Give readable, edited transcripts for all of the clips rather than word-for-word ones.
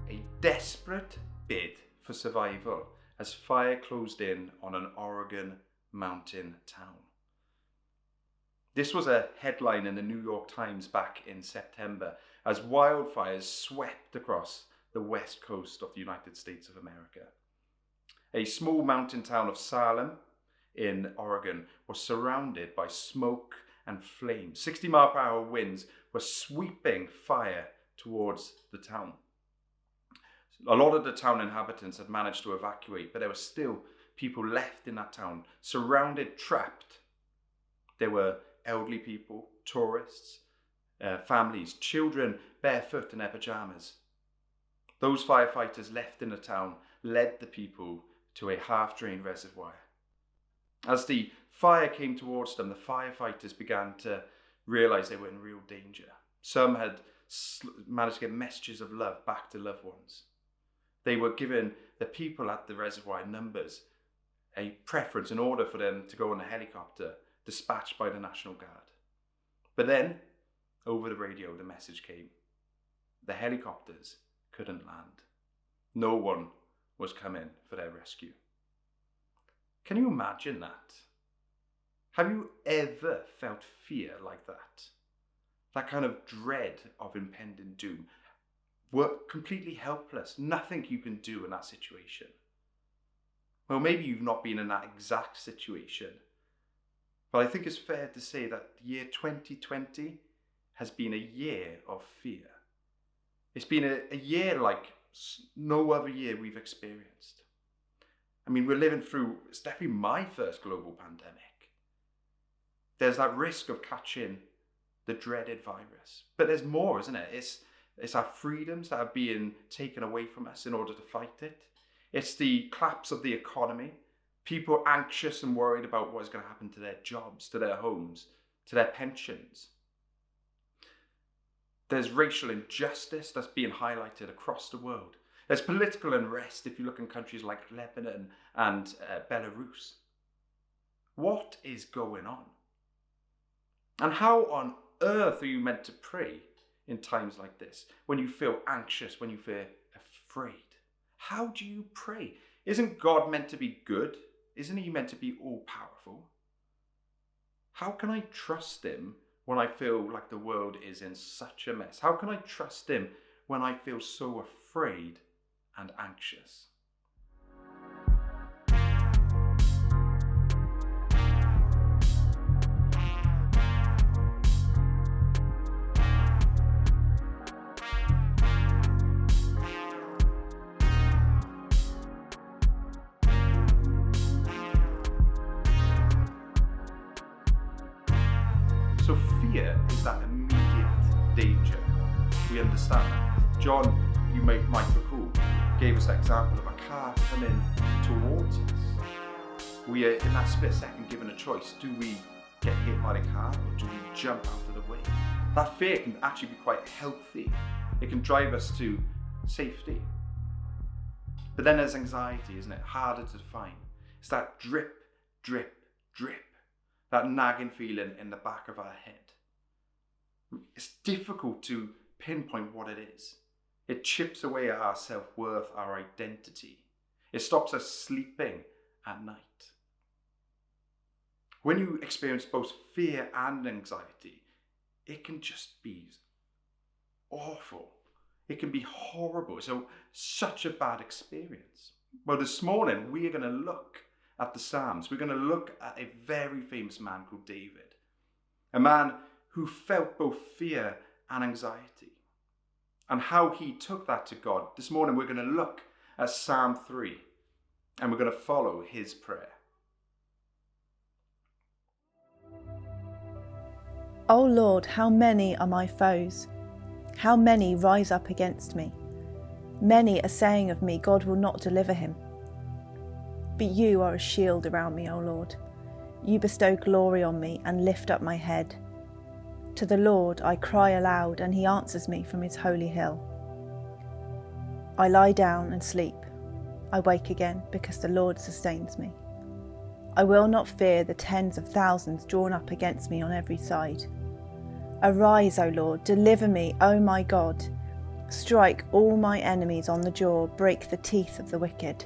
a desperate bid for survival as fire closed in on an Oregon mountain town. This was a headline in the New York Times back in September as wildfires swept across the west coast of the United States of America. A small mountain town of Salem in Oregon was surrounded by smoke and flames. 60-mile-per-hour winds were sweeping fire towards the town. A lot of the town inhabitants had managed to evacuate, but there were still people left in that town, surrounded, trapped. There were elderly people, tourists, families, children barefoot in their pajamas. Those firefighters left in the town led the people to a half-drained reservoir. As the fire came towards them, the firefighters began to realize they were in real danger. Some had managed to get messages of love back to loved ones. They were given the people at the reservoir numbers, a preference in order for them to go on a helicopter dispatched by the National Guard. But then, over the radio, the message came. The helicopters couldn't land. No one was coming for their rescue. Can you imagine that? Have you ever felt fear like that? That kind of dread of impending doom. We're completely helpless. Nothing you can do in that situation. Well, maybe you've not been in that exact situation. But I think it's fair to say that the year 2020 has been a year of fear. It's been a year like no other year we've experienced. I mean, we're living through, it's definitely my first global pandemic. There's that risk of catching the dreaded virus. But there's more, isn't it? It's our freedoms that are being taken away from us in order to fight it. It's the collapse of the economy. People anxious and worried about what is going to happen to their jobs, to their homes, to their pensions. There's racial injustice that's being highlighted across the world. There's political unrest if you look in countries like Lebanon and Belarus. What is going on? And how on earth are you meant to pray in times like this? When you feel anxious, when you feel afraid? How do you pray? Isn't God meant to be good? Isn't he meant to be all-powerful? How can I trust him when I feel like the world is in such a mess? How can I trust him when I feel so afraid and anxious? So fear is that immediate danger. We understand that. John, you might recall, gave us that example of a car coming towards us. We are in that split second given a choice. Do we get hit by the car or do we jump out of the way? That fear can actually be quite healthy. It can drive us to safety. But then there's anxiety, isn't it? Harder to define. It's that drip, drip, drip. That nagging feeling in the back of our head. It's difficult to pinpoint what it is. It chips away at our self-worth, our identity. It stops us sleeping at night. When you experience both fear and anxiety, it can just be awful. It can be horrible. So such a bad experience. Well, this morning we are going to look at the Psalms. We're going to look at a very famous man called David. A man who felt both fear and anxiety. And how he took that to God. This morning we're going to look at Psalm 3. And we're going to follow his prayer. O Lord, how many are my foes? How many rise up against me? Many are saying of me, God will not deliver him. But you are a shield around me, O Lord. You bestow glory on me and lift up my head. To the Lord I cry aloud, and he answers me from his holy hill. I lie down and sleep. I wake again because the Lord sustains me. I will not fear the tens of thousands drawn up against me on every side. Arise, O Lord, deliver me, O my God. Strike all my enemies on the jaw, break the teeth of the wicked.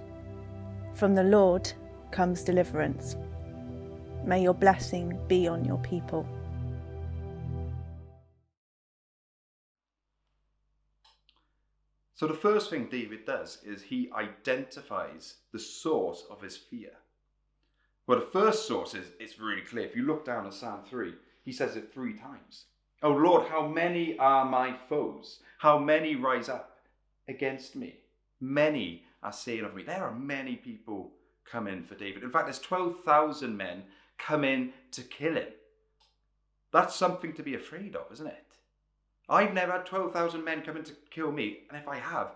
From the Lord comes deliverance. May your blessing be on your people. So the first thing David does is he identifies the source of his fear. Well, the first source is, it's really clear. If you look down at Psalm 3, he says it 3 times. Oh Lord, how many are my foes? How many rise up against me? Many are saying of me. There are many people come in for David. In fact, there's 12,000 men come in to kill him. That's something to be afraid of, isn't it? I've never had 12,000 men come in to kill me, and if I have,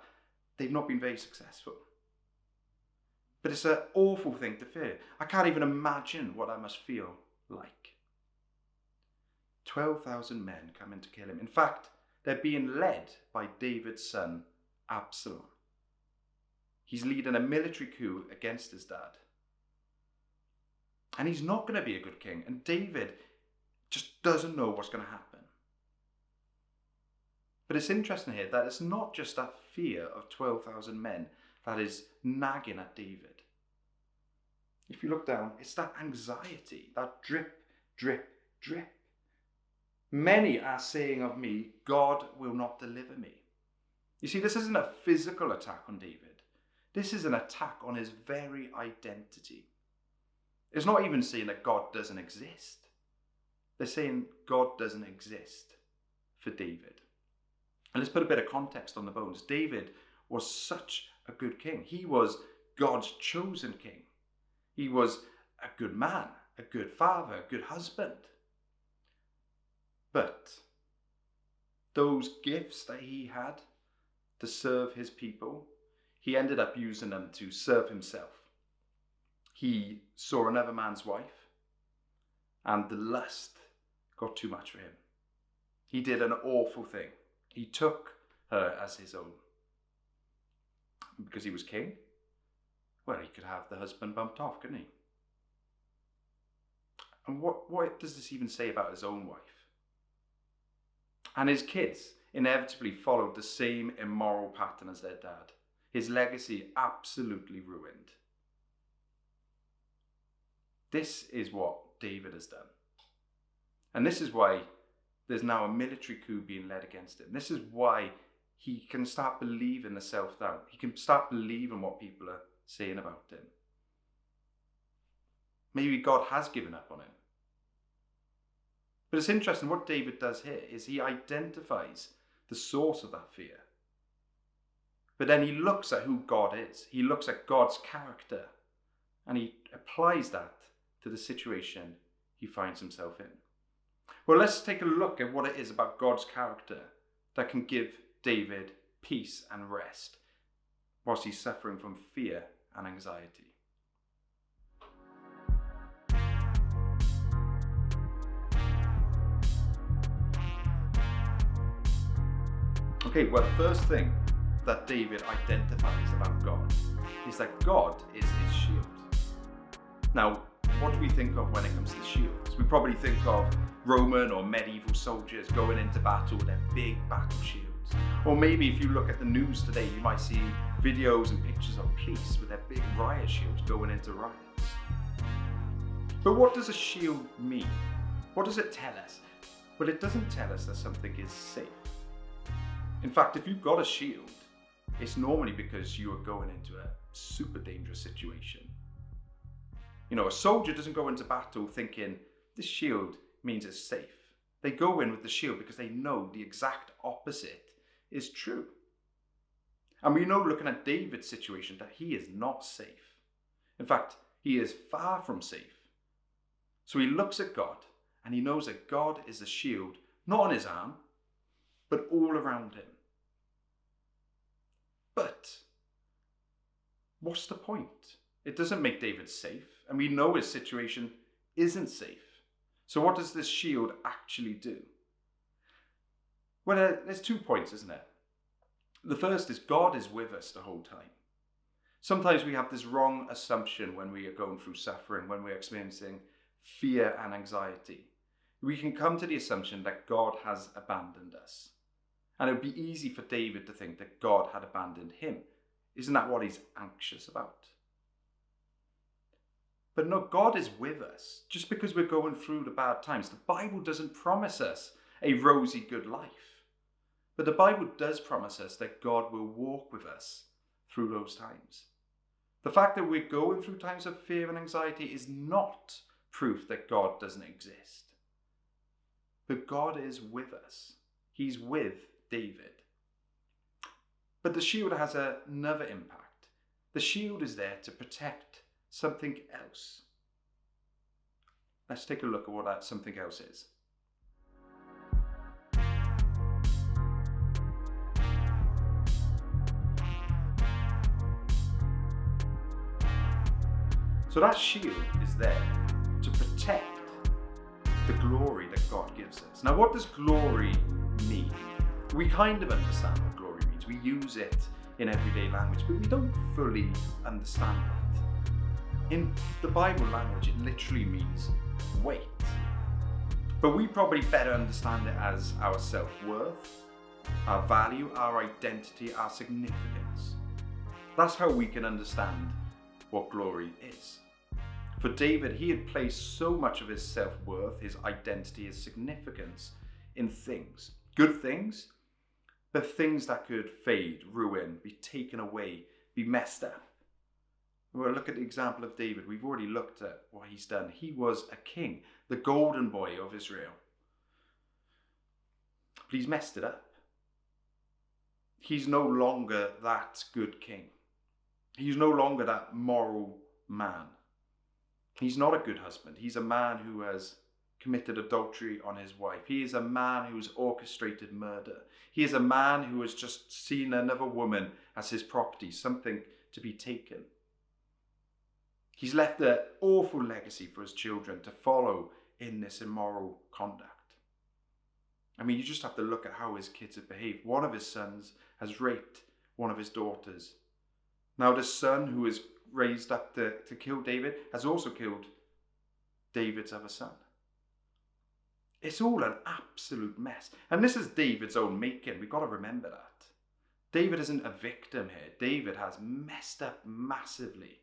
they've not been very successful. But it's an awful thing to fear. I can't even imagine what that must feel like. 12,000 men come in to kill him. In fact, they're being led by David's son, Absalom. He's leading a military coup against his dad. And he's not going to be a good king. And David just doesn't know what's going to happen. But it's interesting here that it's not just that fear of 12,000 men that is nagging at David. If you look down, it's that anxiety, that drip, drip, drip. Many are saying of me, God will not deliver me. You see, this isn't a physical attack on David. This is an attack on his very identity. It's not even saying that God doesn't exist. They're saying God doesn't exist for David. And let's put a bit of context on the bones. David was such a good king. He was God's chosen king. He was a good man, a good father, a good husband. But those gifts that he had to serve his people, he ended up using them to serve himself. He saw another man's wife, and the lust got too much for him. He did an awful thing. He took her as his own. Because he was king, well, he could have the husband bumped off, couldn't he? And what does this even say about his own wife? And his kids inevitably followed the same immoral pattern as their dad. His legacy absolutely ruined. This is what David has done. And this is why there's now a military coup being led against him. This is why he can start believing the self-doubt. He can start believing what people are saying about him. Maybe God has given up on him. But it's interesting, what David does here is he identifies the source of that fear. But then he looks at who God is. He looks at God's character. And he applies that to the situation he finds himself in. Well, let's take a look at what it is about God's character that can give David peace and rest whilst he's suffering from fear and anxiety. Okay, well, the first thing that David identifies about God is that God is his shield. Now, what do we think of when it comes to shields? We probably think of Roman or medieval soldiers going into battle with their big battle shields. Or maybe if you look at the news today, you might see videos and pictures of police with their big riot shields going into riots. But what does a shield mean? What does it tell us? Well, it doesn't tell us that something is safe. In fact, if you've got a shield, it's normally because you are going into a super dangerous situation. You know, a soldier doesn't go into battle thinking, this shield means it's safe. They go in with the shield because they know the exact opposite is true. And we know, looking at David's situation, that he is not safe. In fact, he is far from safe. So he looks at God and he knows that God is a shield, not on his arm, but all around him. But what's the point? It doesn't make David safe, and we know his situation isn't safe. So what does this shield actually do? Well, there's 2 points, isn't there? The first is God is with us the whole time. Sometimes we have this wrong assumption when we are going through suffering, when we're experiencing fear and anxiety. We can come to the assumption that God has abandoned us. And it would be easy for David to think that God had abandoned him. Isn't that what he's anxious about? But no, God is with us. Just because we're going through the bad times, the Bible doesn't promise us a rosy good life. But the Bible does promise us that God will walk with us through those times. The fact that we're going through times of fear and anxiety is not proof that God doesn't exist. But God is with us. He's with David. But the shield has another impact. The shield is there to protect something else. Let's take a look at what that something else is. So that shield is there to protect the glory that God gives us. Now, what does glory mean? We kind of understand what glory means. We use it in everyday language, but we don't fully understand it. In the Bible language, it literally means weight. But we probably better understand it as our self-worth, our value, our identity, our significance. That's how we can understand what glory is. For David, he had placed so much of his self-worth, his identity, his significance in things. Good things, but things that could fade, ruin, be taken away, be messed up. We'll look at the example of David. We've already looked at what he's done. He was a king, the golden boy of Israel. But he's messed it up. He's no longer that good king. He's no longer that moral man. He's not a good husband. He's a man who has committed adultery on his wife. He is a man who has orchestrated murder. He is a man who has just seen another woman as his property, something to be taken. He's left an awful legacy for his children to follow in this immoral conduct. I mean, you just have to look at how his kids have behaved. One of his sons has raped one of his daughters. Now, the son who is raised up to kill David has also killed David's other son. It's all an absolute mess. And this is David's own making. We've got to remember that. David isn't a victim here. David has messed up massively.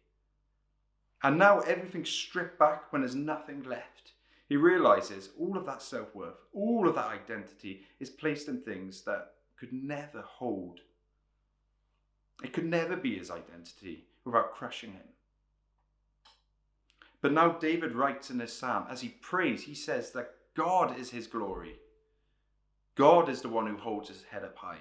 And now everything's stripped back when there's nothing left. He realizes all of that self-worth, all of that identity is placed in things that could never hold. It could never be his identity without crushing him. But now David writes in this psalm, as he prays, he says that God is his glory. God is the one who holds his head up high.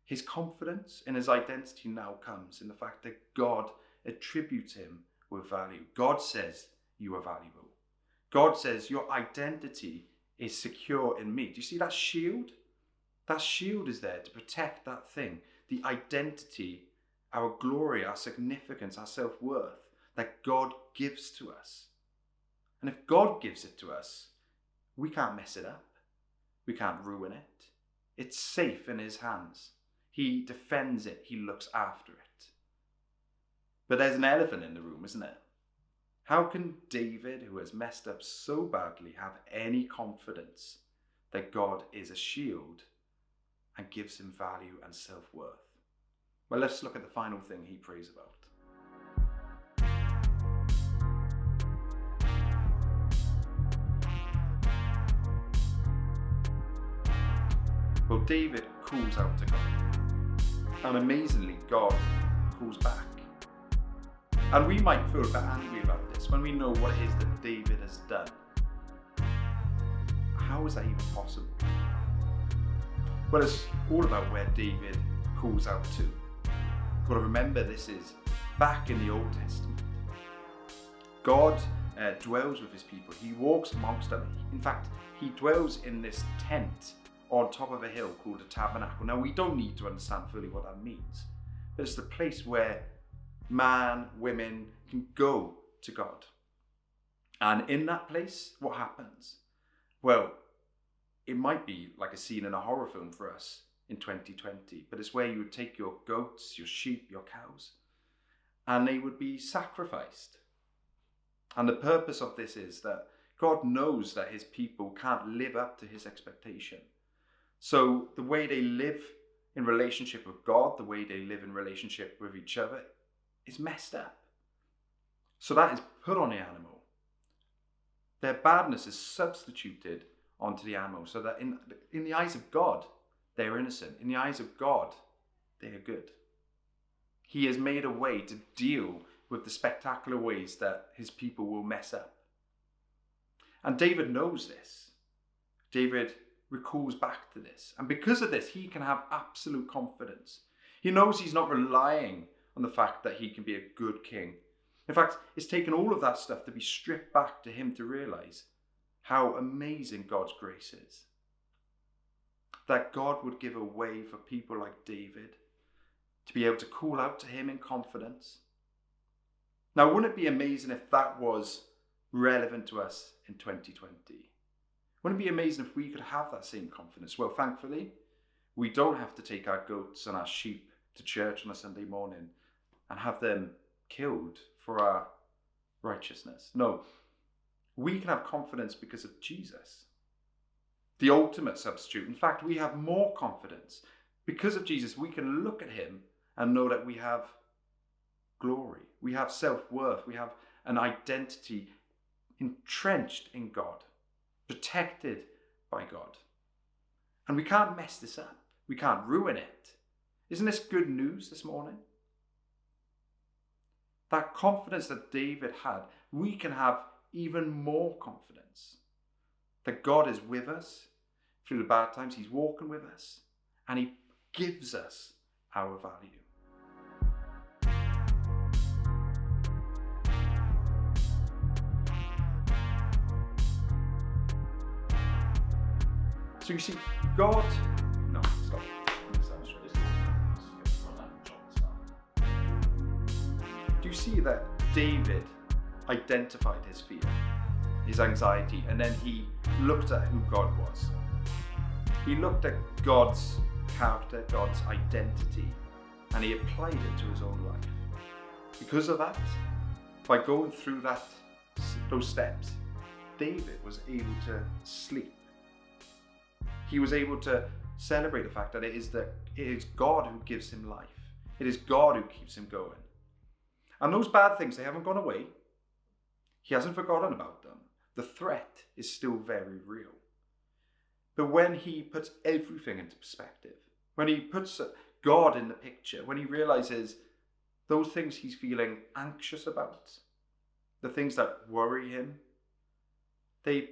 His confidence in his identity now comes in the fact that God attributes him with value. God says you are valuable. God says your identity is secure in me. Do you see that shield? That shield is there to protect that thing, the identity, our glory, our significance, our self-worth that God gives to us. And if God gives it to us, we can't mess it up. We can't ruin it. It's safe in his hands. He defends it. He looks after it. But there's an elephant in the room, isn't it? How can David, who has messed up so badly, have any confidence that God is a shield and gives him value and self-worth? Well, let's look at the final thing he prays about. Well, David calls out to God. And amazingly, God calls back. And we might feel a bit angry about this when we know what it is that David has done. How is that even possible? Well, it's all about where David calls out to. You've got to remember this is back in the Old Testament. God dwells with his people. He walks amongst them. In fact, he dwells in this tent on top of a hill called a tabernacle. Now, we don't need to understand fully what that means, but it's the place where man, women can go to God. And in that place, what happens? Well, it might be like a scene in a horror film for us in 2020, but it's where you would take your goats, your sheep, your cows, and they would be sacrificed. And the purpose of this is that God knows that his people can't live up to his expectation. So the way they live in relationship with God, the way they live in relationship with each other is messed up. So that is put on the animal. Their badness is substituted onto the animal so that in the eyes of God, they're innocent. In the eyes of God, they are good. He has made a way to deal with the spectacular ways that his people will mess up. And David knows this. David recalls back to this. And because of this, he can have absolute confidence. He knows he's not relying on the fact that he can be a good king. In fact, it's taken all of that stuff to be stripped back to him to realize how amazing God's grace is. That God would give a way for people like David to be able to call out to him in confidence. Now, wouldn't it be amazing if that was relevant to us in 2020? Wouldn't it be amazing if we could have that same confidence? Well, thankfully, we don't have to take our goats and our sheep to church on a Sunday morning and have them killed for our righteousness. No, we can have confidence because of Jesus, the ultimate substitute. In fact, we have more confidence. Because of Jesus, we can look at him and know that we have glory. We have self-worth. We have an identity entrenched in God, protected by God. And we can't mess this up. We can't ruin it. Isn't this good news this morning? That confidence that David had, we can have even more confidence. That God is with us through the bad times. He's walking with us. And he gives us our value. So you see, God... No, stop. Do you see that David identified his fear, his anxiety, and then he looked at who God was? He looked at God's character, God's identity, and he applied it to his own life. Because of that, by going through those steps, David was able to sleep. He was able to celebrate the fact that it is God who gives him life. It is God who keeps him going. And those bad things, they haven't gone away. He hasn't forgotten about them. The threat is still very real. But when he puts everything into perspective, when he puts God in the picture, when he realizes those things he's feeling anxious about, the things that worry him, they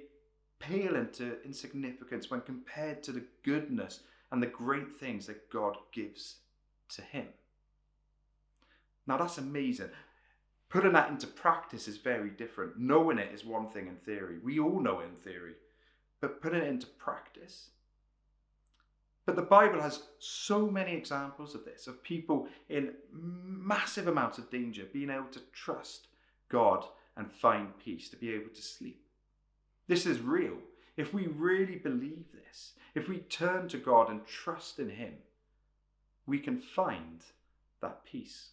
pale into insignificance when compared to the goodness and the great things that God gives to him. Now that's amazing. Putting that into practice is very different. Knowing it is one thing in theory. We all know it in theory. But putting it into practice. But the Bible has so many examples of this, of people in massive amounts of danger being able to trust God and find peace, to be able to sleep. This is real. If we really believe this, if we turn to God and trust in him, we can find that peace.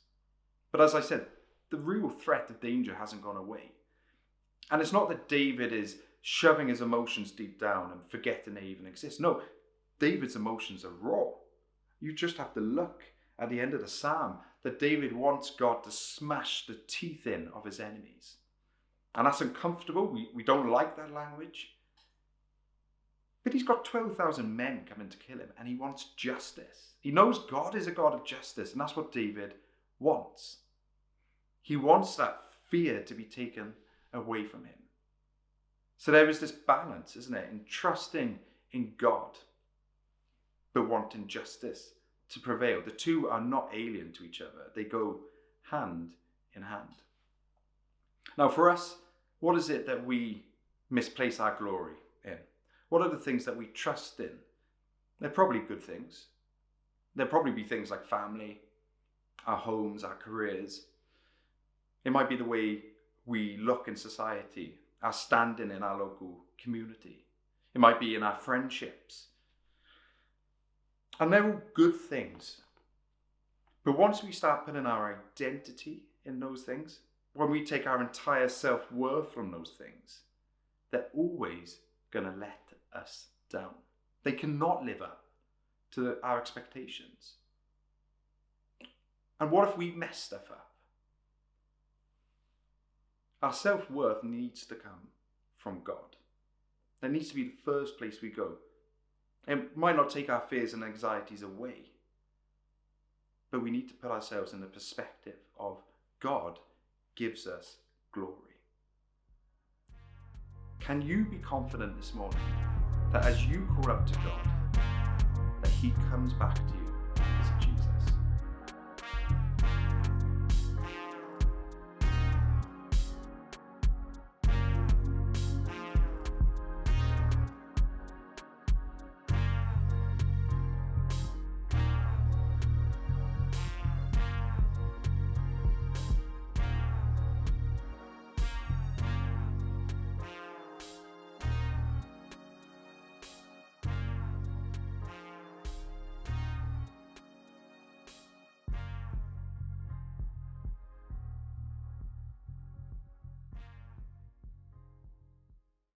But as I said, the real threat of danger hasn't gone away. And it's not that David is shoving his emotions deep down and forgetting they even exist. No, David's emotions are raw. You just have to look at the end of the psalm that David wants God to smash the teeth in of his enemies. And that's uncomfortable. We don't like that language. But he's got 12,000 men coming to kill him, and he wants justice. He knows God is a God of justice, and that's what David wants. He wants that fear to be taken away from him. So there is this balance, isn't it, in trusting in God, but wanting justice to prevail. The two are not alien to each other. They go hand in hand. Now for us, what is it that we misplace our glory in? What are the things that we trust in? They're probably good things. There'll probably be things like family, our homes, our careers. It might be the way we look in society, our standing in our local community. It might be in our friendships. And they're all good things. But once we start putting our identity in those things, when we take our entire self-worth from those things, they're always going to let us down. They cannot live up to our expectations? And what if we mess stuff up? Our self-worth needs to come from God. That needs to be the first place we go. It might not take our fears and anxieties away, but we need to put ourselves in the perspective of God gives us glory. Can you be confident this morning that as you call up to God, that He comes back to you